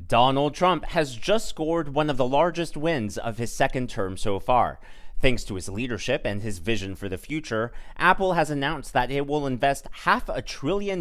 Donald Trump has just scored one of the largest wins of his second term so far. Thanks to his leadership and his vision for the future, Apple has announced that it will invest $500 billion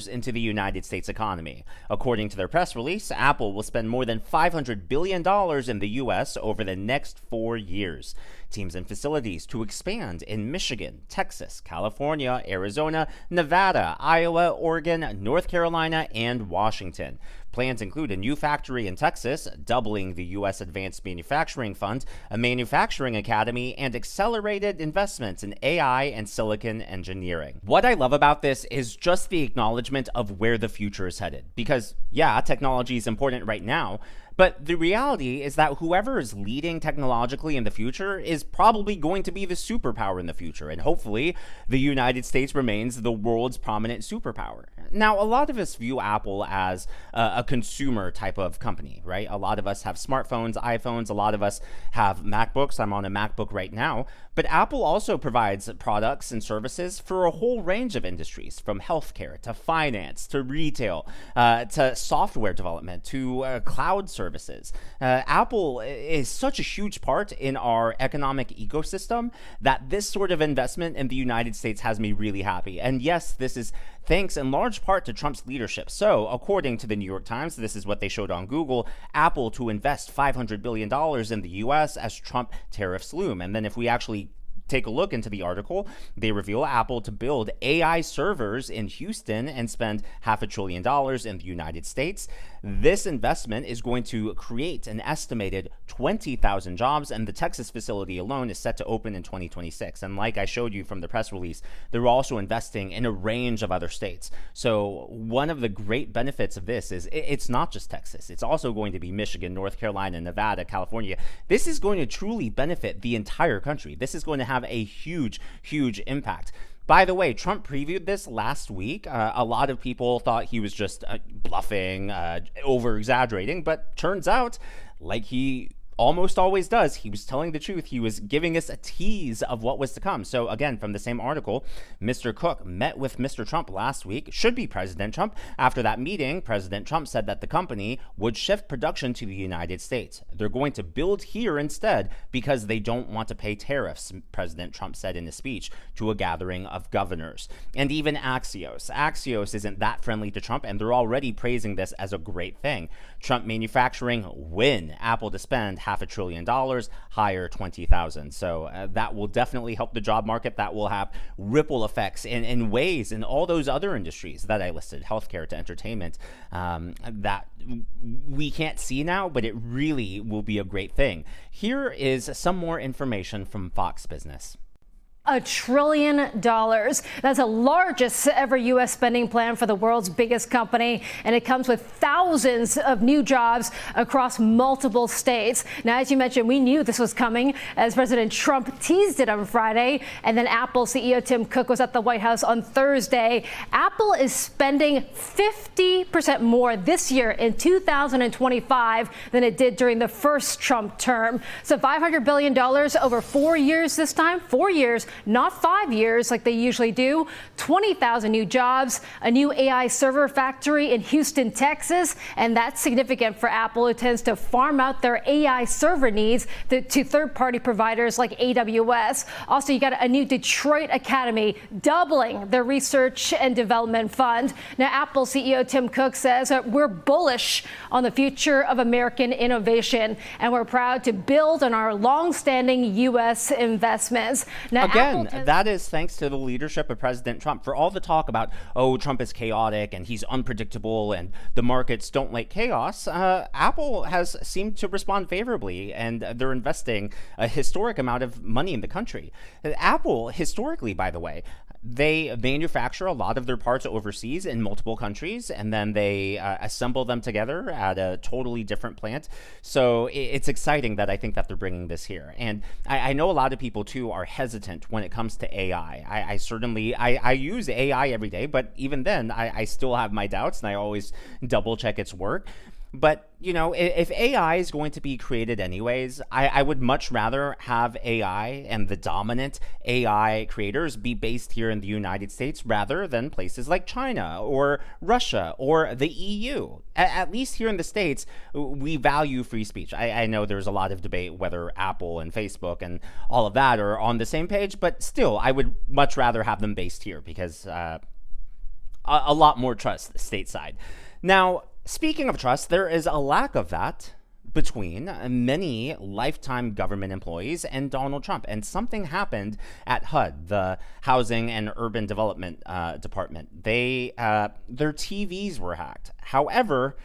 into the United States economy. According to their press release, Apple will spend more than $500 billion in the U.S. over the next 4 years. Teams and facilities to expand in Michigan, Texas, California, Arizona, Nevada, Iowa, Oregon, North Carolina, and Washington. Plans include a new factory in Texas, doubling the U.S. Advanced Manufacturing Fund, a manufacturing academy, and accelerated investments in AI and silicon engineering. What I love about this is just the acknowledgement of where the future is headed. Because, yeah, technology is important right now, but the reality is that whoever is leading technologically in the future is probably going to be the superpower in the future, and hopefully the United States remains the world's prominent superpower. Now, a lot of us view Apple as a consumer type of company, right? A lot of us have smartphones, iPhones, a lot of us have MacBooks. I'm on a MacBook right now. But Apple also provides products and services for a whole range of industries, from healthcare to finance to retail to software development to cloud services. Apple is such a huge part in our economic ecosystem that this sort of investment in the United States has me really happy. And yes, this is thanks in large part to Trump's leadership. So, according to the New York Times, this is what they showed on Google, Apple to invest $500 billion in the U.S. as Trump tariffs loom. And then if we actually take a look into the article, they reveal Apple to build AI servers in Houston and spend $500 billion in the United States. This investment is going to create an estimated 20,000 jobs, and the Texas facility alone is set to open in 2026. And like I showed you from the press release, they're also investing in a range of other states. So one of the great benefits of this is it's not just Texas. It's also going to be Michigan, North Carolina, Nevada, California. This is going to truly benefit the entire country. This is going to have a huge, huge impact. By the way, Trump previewed this last week. A lot of people thought he was just bluffing, over-exaggerating, but turns out, like he almost always does, he was telling the truth. He was giving us a tease of what was to come. So again, from the same article, Mr. Cook met with Mr. Trump last week, should be President Trump. After that meeting, President Trump said that the company would shift production to the United States. They're going to build here instead because they don't want to pay tariffs, President Trump said in a speech to a gathering of governors. And even Axios. Axios isn't that friendly to Trump, and they're already praising this as a great thing. Trump manufacturing win. Apple to spend $500 billion, hire 20,000. So that will definitely help the job market. That will have ripple effects in ways in all those other industries that I listed, healthcare to entertainment, that we can't see now, but it really will be a great thing. Here is some more information from Fox Business. $1 trillion. That's the largest ever U.S. spending plan for the world's biggest company, and it comes with thousands of new jobs across multiple states. Now, as you mentioned, we knew this was coming as President Trump teased it on Friday, and then Apple CEO Tim Cook was at the White House on Thursday. Apple is spending 50% more this year in 2025 than it did during the first Trump term. So $500 billion over 4 years this time, 4 years. Not 5 years like they usually do. 20,000 new jobs, a new AI server factory in Houston, Texas, and that's significant for Apple, who tends to farm out their AI server needs to third-party providers like AWS. Also, you got a new Detroit Academy, doubling their research and development fund. Now, Apple CEO Tim Cook says that we're bullish on the future of American innovation, and we're proud to build on our long-standing U.S. investments. Now, Again, that is thanks to the leadership of President Trump. For all the talk about, oh, Trump is chaotic and he's unpredictable and the markets don't like chaos, Apple has seemed to respond favorably, and they're investing a historic amount of money in the country. Apple, historically, by the way, they manufacture a lot of their parts overseas in multiple countries, and then they assemble them together at a totally different plant. So it's exciting that I think that they're bringing this here. And I know a lot of people, too, are hesitant when it comes to AI. I use AI every day, but even then, I still have my doubts, and I always double check its work. But, if AI is going to be created anyways, I would much rather have AI and the dominant AI creators be based here in the United States rather than places like China or Russia or the EU. At least here in the States, we value free speech. I know there's a lot of debate whether Apple and Facebook and all of that are on the same page, but still, I would much rather have them based here because a lot more trust stateside. Now, speaking of trust, there is a lack of that between many lifetime government employees and Donald Trump. And something happened at HUD, the Housing and Urban Development Department. Their TVs were hacked. However,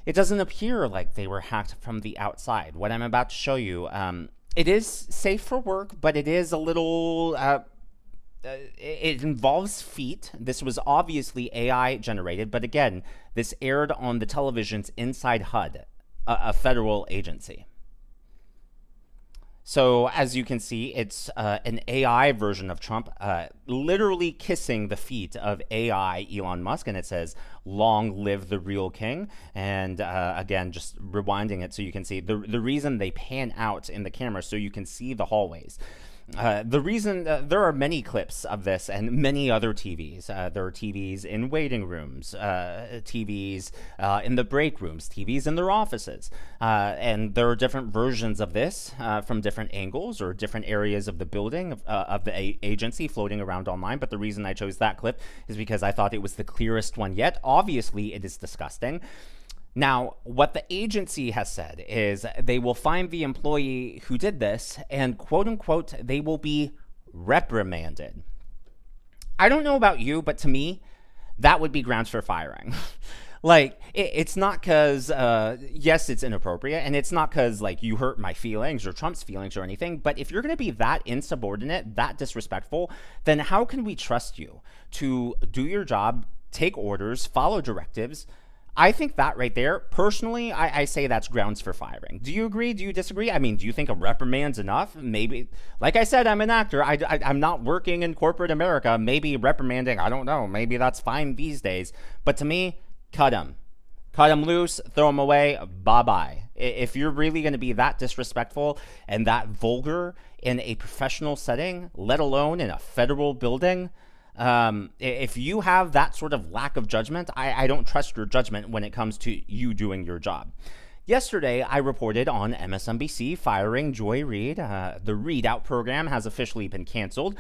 it doesn't appear like they were hacked from the outside. What I'm about to show you, it is safe for work, but it is a little it involves feet. This was obviously AI generated, but again, this aired on the televisions inside HUD, a federal agency. So as you can see, it's an AI version of Trump literally kissing the feet of AI Elon Musk, and it says, "Long live the real king." And again, just rewinding it so you can see the reason they pan out in the camera so you can see the hallways. The reason there are many clips of this and many other TVs. There are TVs in waiting rooms, TVs in the break rooms, TVs in their offices. And there are different versions of this from different angles or different areas of the building of the agency floating around online. But the reason I chose that clip is because I thought it was the clearest one yet. Obviously, it is disgusting. Now, what the agency has said is they will find the employee who did this and, quote unquote, they will be reprimanded. I don't know about you, but to me, that would be grounds for firing. Like, it's not because, yes, it's inappropriate, and it's not because, like, you hurt my feelings or Trump's feelings or anything, but if you're going to be that insubordinate, that disrespectful, then how can we trust you to do your job, take orders, follow directives? I think that right there, personally, I say that's grounds for firing. Do you agree? Do you disagree? I mean, do you think a reprimand's enough? Maybe, like I said, I'm an actor. I'm not working in corporate America. Maybe reprimanding, I don't know. Maybe that's fine these days. But to me, cut him. Cut him loose, throw him away, bye-bye. If you're really going to be that disrespectful and that vulgar in a professional setting, let alone in a federal building, if you have that sort of lack of judgment, I don't trust your judgment when it comes to you doing your job. Yesterday, I reported on MSNBC firing Joy Reid. The Reid Out program has officially been canceled.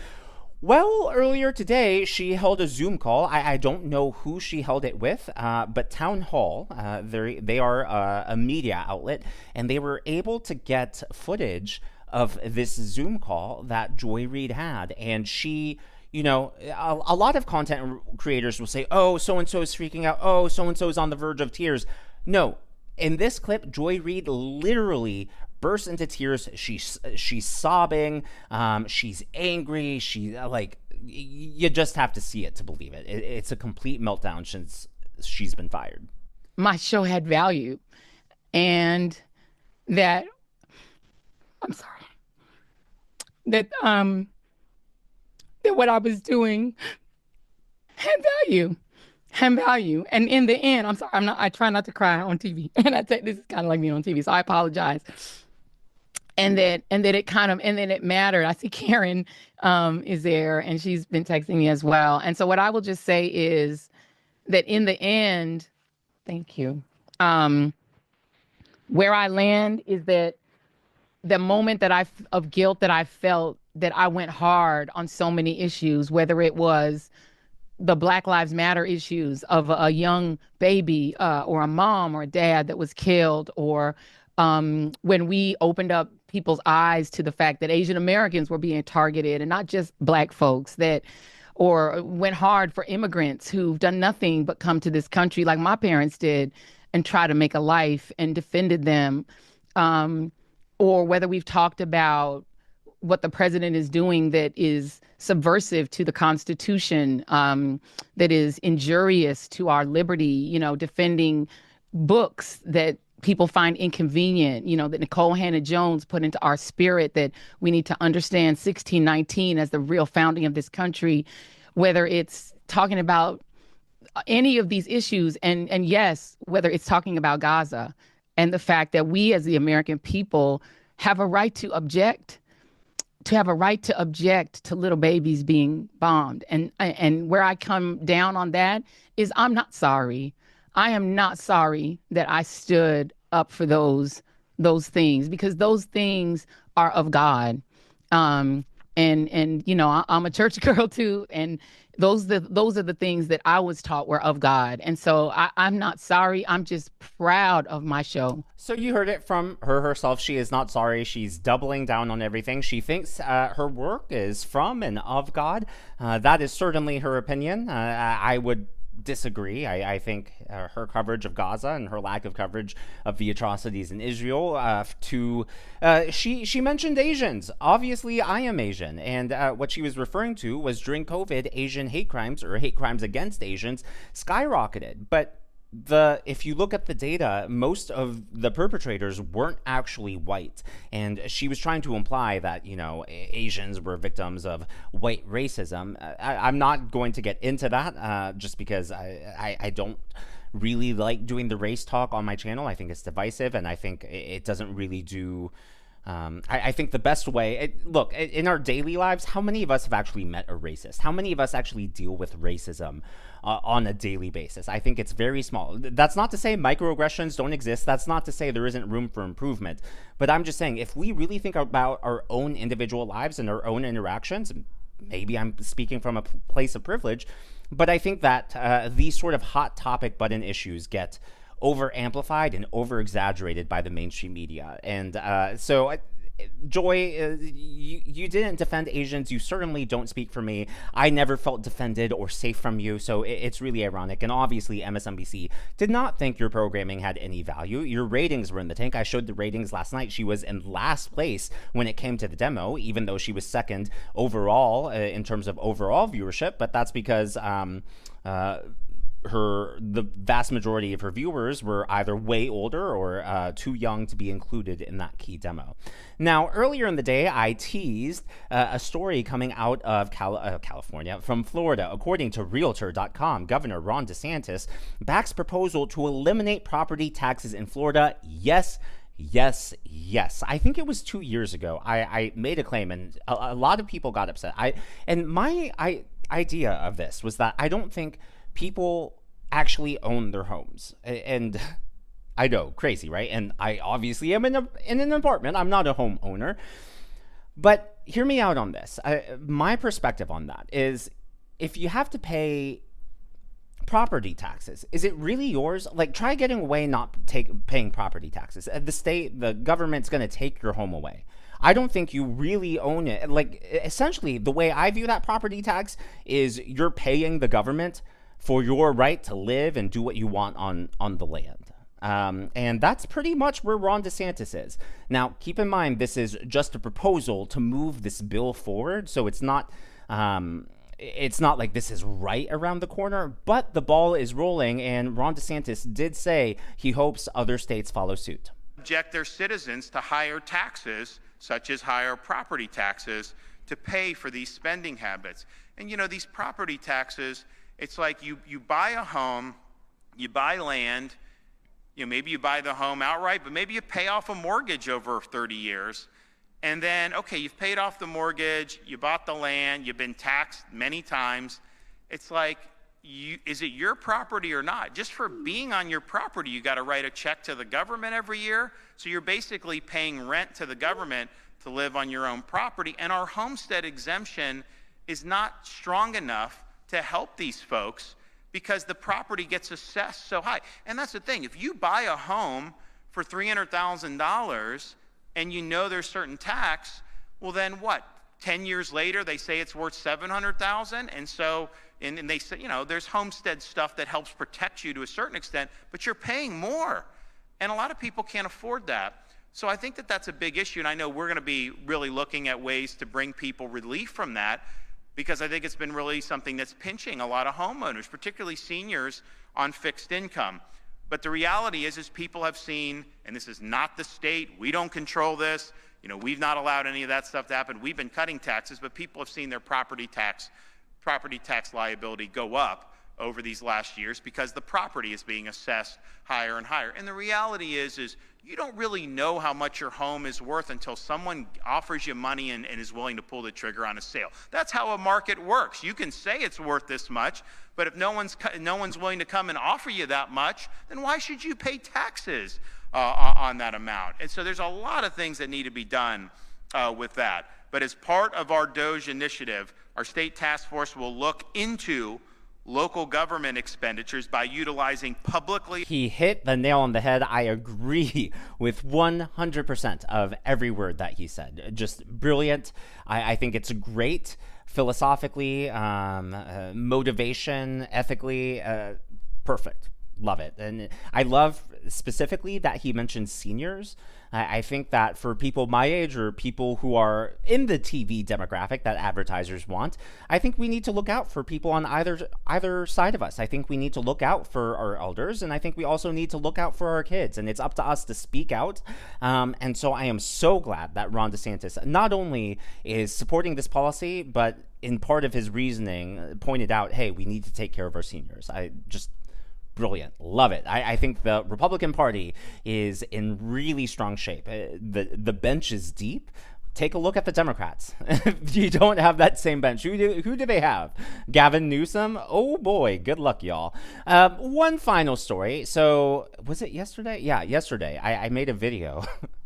Well, earlier today, she held a Zoom call. I don't know who she held it with, but Town Hall, they are a media outlet, and they were able to get footage of this Zoom call that Joy Reid had. And she, a lot of content creators will say, oh, so-and-so is freaking out. Oh, so-and-so is on the verge of tears. No, in this clip, Joy Reid literally bursts into tears. She's sobbing. She's angry. You just have to see it to believe it. It's a complete meltdown since she's been fired. My show had value, and that, I'm sorry, that what I was doing had value. And in the end, I'm sorry, I try not to cry on TV. And this is kind of like me on TV, so I apologize. And then it mattered. I see Karen is there, and she's been texting me as well. And so what I will just say is that in the end, thank you. Where I land is that the moment of guilt that I felt, that I went hard on so many issues, whether it was the Black Lives Matter issues of a young baby or a mom or a dad that was killed, or when we opened up people's eyes to the fact that Asian Americans were being targeted and not just Black folks, or went hard for immigrants who've done nothing but come to this country like my parents did and try to make a life and defended them. Or whether we've talked about what the president is doing that is subversive to the Constitution, that is injurious to our liberty, defending books that people find inconvenient, that Nicole Hannah-Jones put into our spirit, that we need to understand 1619 as the real founding of this country, whether it's talking about any of these issues, and yes, whether it's talking about Gaza and the fact that we as the American people have a right to object, to little babies being bombed. And where I come down on that is I'm not sorry. I am not sorry that I stood up for those things, because those things are of God. And you know, I'm a church girl too, and those are the things that I was taught were of God. And so I'm not sorry. I'm just proud of my show. So you heard it from her herself. She is not sorry. She's doubling down on everything. She thinks her work is from and of God. That is certainly her opinion. I would disagree. I think her coverage of Gaza and her lack of coverage of the atrocities in Israel. She mentioned Asians. Obviously, I am Asian, and what she was referring to was during COVID, Asian hate crimes or hate crimes against Asians skyrocketed. But if you look at the data, most of the perpetrators weren't actually white. And she was trying to imply that, you know, Asians were victims of white racism. I'm not going to get into that just because I don't really like doing the race talk on my channel. I think it's divisive, and I think it doesn't really do... I think the best way, look, in our daily lives, how many of us have actually met a racist? How many of us actually deal with racism on a daily basis? I think it's very small. That's not to say microaggressions don't exist. That's not to say there isn't room for improvement. But I'm just saying, if we really think about our own individual lives and our own interactions, maybe I'm speaking from a place of privilege, but I think that these sort of hot topic button issues get over amplified and over exaggerated by the mainstream media. And so Joy, you didn't defend Asians. You certainly don't speak for me. I never felt defended or safe from you. So it's really ironic. And obviously MSNBC did not think your programming had any value. Your ratings were in the tank. I showed the ratings last night. She was in last place when it came to the demo, even though she was second overall in terms of overall viewership. But that's because the vast majority of her viewers were either way older or too young to be included in that key demo. Now, earlier in the day, I teased a story coming out of California from Florida. According to Realtor.com, Governor Ron DeSantis backs proposal to eliminate property taxes in Florida. Yes. I think it was 2 years ago. I made a claim, and a lot of people got upset. My idea of this was that I don't think people actually own their homes. And I know, crazy, right? And I obviously am in an apartment. I'm not a homeowner. But hear me out on this. My perspective on that is, if you have to pay property taxes, is it really yours? Like, try getting away not paying property taxes. The government's going to take your home away. I don't think you really own it. Like, essentially, the way I view that property tax is you're paying the government for your right to live and do what you want on the land. And that's pretty much where Ron DeSantis is. Now, keep in mind, this is just a proposal to move this bill forward. So it's not like this is right around the corner, but the ball is rolling. And Ron DeSantis did say he hopes other states follow suit. Subject their citizens to higher taxes, such as higher property taxes, to pay for these spending habits. And, you know, these property taxes, it's like you buy a home, you buy land, you know, maybe you buy the home outright, but maybe you pay off a mortgage over 30 years. And then, okay, you've paid off the mortgage, you bought the land, you've been taxed many times. It's like, is it your property or not? Just for being on your property, you got to write a check to the government every year. So you're basically paying rent to the government to live on your own property. And our homestead exemption is not strong enough to help these folks because the property gets assessed so high. And that's the thing. If you buy a home for $300,000 and you know there's certain tax, well, then what? 10 years later, they say it's worth $700,000. And so, and they say, you know, there's homestead stuff that helps protect you to a certain extent, but you're paying more. And a lot of people can't afford that. So I think that that's a big issue. And I know we're going to be really looking at ways to bring people relief from that, because I think it's been really something that's pinching a lot of homeowners, particularly seniors on fixed income. But the reality is people have seen, and this is not the state, we don't control this, you know, we've not allowed any of that stuff to happen. We've been cutting taxes, but people have seen their property tax liability go up over these last years because the property is being assessed higher and higher. And the reality is you don't really know how much your home is worth until someone offers you money and is willing to pull the trigger on a sale. That's how a market works. You can say it's worth this much, but if no one's willing to come and offer you that much, then why should you pay taxes on that amount? And so there's a lot of things that need to be done with that. But as part of our DOGE initiative, our state task force will look into local government expenditures by utilizing publicly. He hit the nail on the head. I agree with 100% of every word that he said. Just brilliant. I think it's great philosophically, motivation, ethically, perfect. Love it. And I love specifically that he mentioned seniors. I think that for people my age or people who are in the TV demographic that advertisers want, I think we need to look out for people on either side of us. I think we need to look out for our elders, and I think we also need to look out for our kids, and it's up to us to speak out. And so I am so glad that Ron DeSantis not only is supporting this policy, but in part of his reasoning pointed out, hey, we need to take care of our seniors. Brilliant. Love it. I think the Republican Party is in really strong shape. The bench is deep. Take a look at the Democrats. You don't have that same bench. Who do they have? Gavin Newsom? Oh boy, good luck, y'all. One final story. So, was it yesterday? Yeah, yesterday. I made a video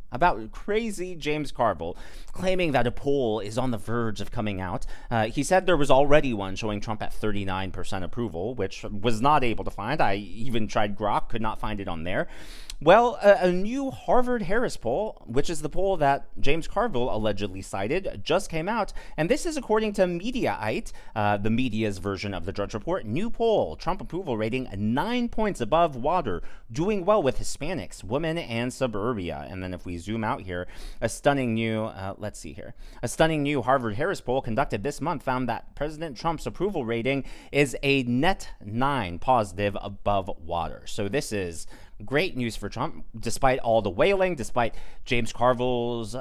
about crazy James Carville claiming that a poll is on the verge of coming out. He said there was already one showing Trump at 39% approval, which was not able to find. I even tried Grok, could not find it on there. Well, a new Harvard-Harris poll, which is the poll that James Carville allegedly cited, just came out. And this is according to Mediaite, the media's version of the Drudge Report. New poll, Trump approval rating 9 points above Water, doing well with Hispanics, women, and suburbia. And then if we zoom out here, a stunning new, a stunning new Harvard-Harris poll conducted this month found that President Trump's approval rating is a net 9 positive above Water. So this is great news for Trump, despite all the wailing, despite James Carville's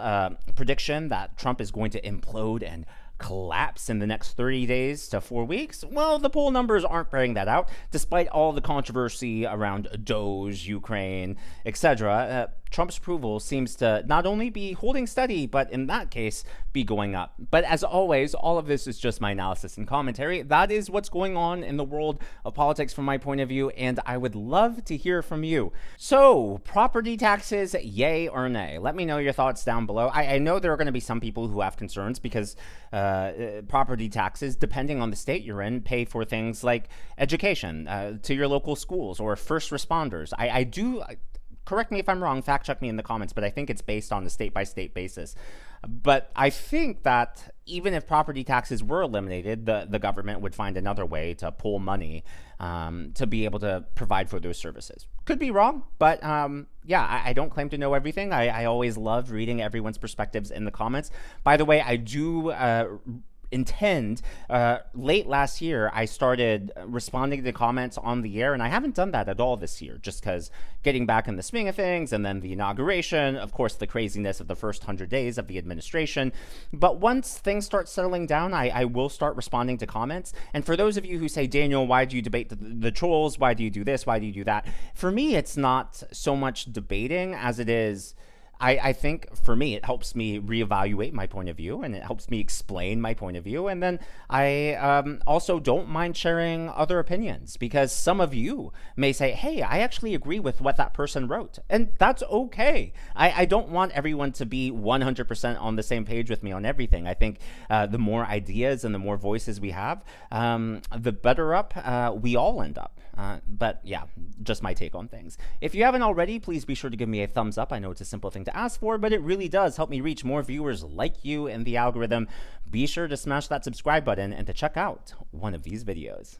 prediction that Trump is going to implode and collapse in the next 30 days to 4 weeks. Well, the poll numbers aren't bearing that out, despite all the controversy around Doge, Ukraine, etc. Trump's approval seems to not only be holding steady, but in that case, be going up. But as always, all of this is just my analysis and commentary. That is what's going on in the world of politics from my point of view, and I would love to hear from you. So, property taxes, yay or nay? Let me know your thoughts down below. I know there are going to be some people who have concerns because property taxes, depending on the state you're in, pay for things like education to your local schools or first responders. I do... Correct me if I'm wrong, fact check me in the comments, but I think it's based on a state-by-state basis. But I think that even if property taxes were eliminated, the government would find another way to pull money to be able to provide for those services. Could be wrong, but yeah, I don't claim to know everything. I always love reading everyone's perspectives in the comments. By the way, I do... late last year I started responding to comments on the air, and I haven't done that at all this year, just because getting back in the swing of things, and then the inauguration, of course the craziness of the first 100 days of the administration. But once things start settling down, I will start responding to comments. And for those of you who say, Daniel, why do you debate the trolls? Why do you do this? Why do you do that? For me, it's not so much debating as it is, I think for me, it helps me reevaluate my point of view, and it helps me explain my point of view. And then I also don't mind sharing other opinions, because some of you may say, hey, I actually agree with what that person wrote. And that's okay. I don't want everyone to be 100% on the same page with me on everything. I think the more ideas and the more voices we have, the better up we all end up. But yeah, just my take on things. If you haven't already, please be sure to give me a thumbs up. I know it's a simple thing to ask for, but it really does help me reach more viewers like you in the algorithm. Be sure to smash that subscribe button and to check out one of these videos.